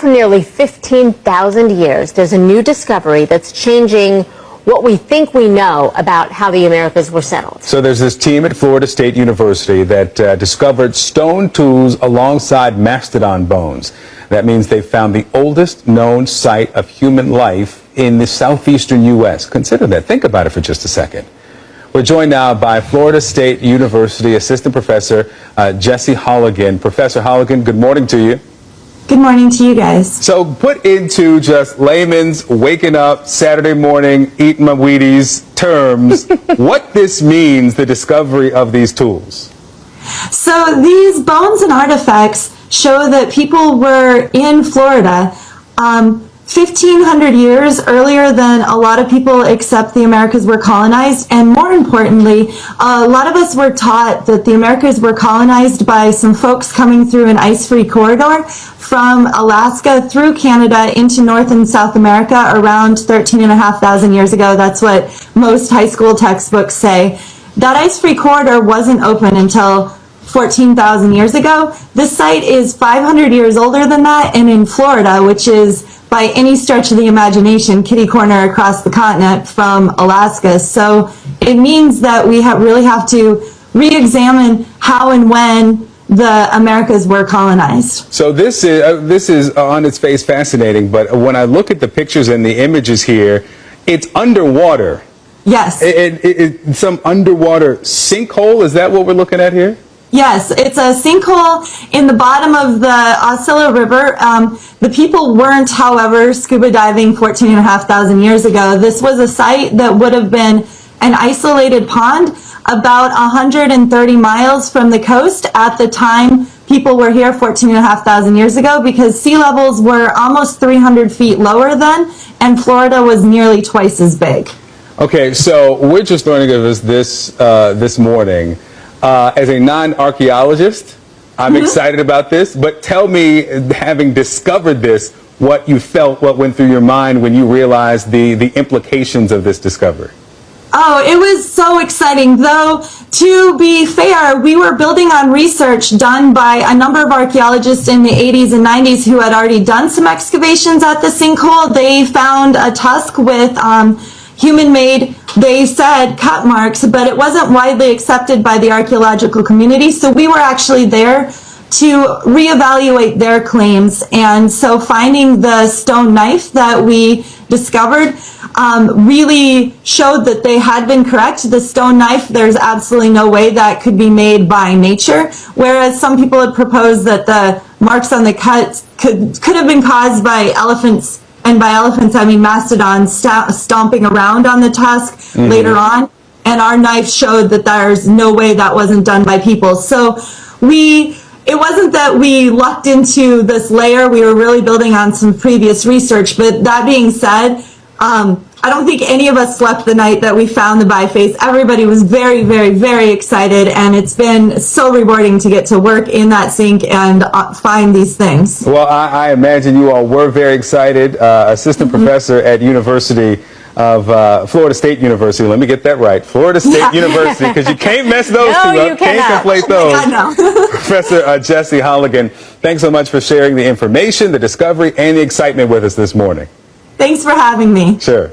for nearly 15,000 years, there's a new discovery that's changing what we think we know about how the Americas were settled. So there's this team at Florida State University that discovered stone tools alongside mastodon bones. That means they found the oldest known site of human life in the southeastern U.S. Consider that. Think about it for just a second. We're joined now by Florida State University Assistant Professor Jesse Holligan. Professor Holligan, good morning to you. Good morning to you guys. So put into just layman's waking up Saturday morning, eating my Wheaties terms, what this means, the discovery of these tools. So these bones and artifacts show that people were in Florida 1,500 years earlier than a lot of people accept the Americas were colonized. And more importantly, a lot of us were taught that the Americas were colonized by some folks coming through an ice-free corridor from Alaska through Canada into North and South America around 13,500 years ago. That's what most high school textbooks say. That ice-free corridor wasn't open until 14,000 years ago. This site is 500 years older than that, and in Florida, which is by any stretch of the imagination, kitty corner across the continent from Alaska. So it means that we really have to re-examine how and when the Americas were colonized. So this is on its face fascinating, but when I look at the pictures and the images here, it's underwater. Yes. Some underwater sinkhole, is that what we're looking at here? Yes, it's a sinkhole in the bottom of the Aucilla River. The people weren't, however, scuba diving 14,500 years ago. This was a site that would have been an isolated pond about 130 miles from the coast at the time people were here 14,500 years ago, because sea levels were almost 300 feet lower then, and Florida was nearly twice as big. Okay, so we're just learning of this morning. As a non-archaeologist, I'm excited about this, but tell me, having discovered this, what you felt, what went through your mind when you realized the implications of this discovery. Oh, it was so exciting. Though, to be fair, we were building on research done by a number of archaeologists in the 80s and 90s who had already done some excavations at the sinkhole. They found a tusk with human-made, they said, cut marks, but it wasn't widely accepted by the archaeological community. So we were actually there to reevaluate their claims. And so finding the stone knife that we discovered really showed that they had been correct. The stone knife, there's absolutely no way that could be made by nature, whereas some people had proposed that the marks on the cut could have been caused by elephants. And by elephants, I mean mastodons stomping around on the tusk later on. And our knife showed that there's no way that wasn't done by people. So it wasn't that we lucked into this layer. We were really building on some previous research. But that being said, I don't think any of us slept the night that we found the biface. Everybody was very, very, very excited, and it's been so rewarding to get to work in that sink and find these things. Well, I imagine you all were very excited. Assistant professor at University of Florida State University. Let me get that right. Florida State University, because you can't mess those two up. Can't conflate those. Oh no. Professor Jesse Holligan, thanks so much for sharing the information, the discovery, and the excitement with us this morning. Thanks for having me. Sure.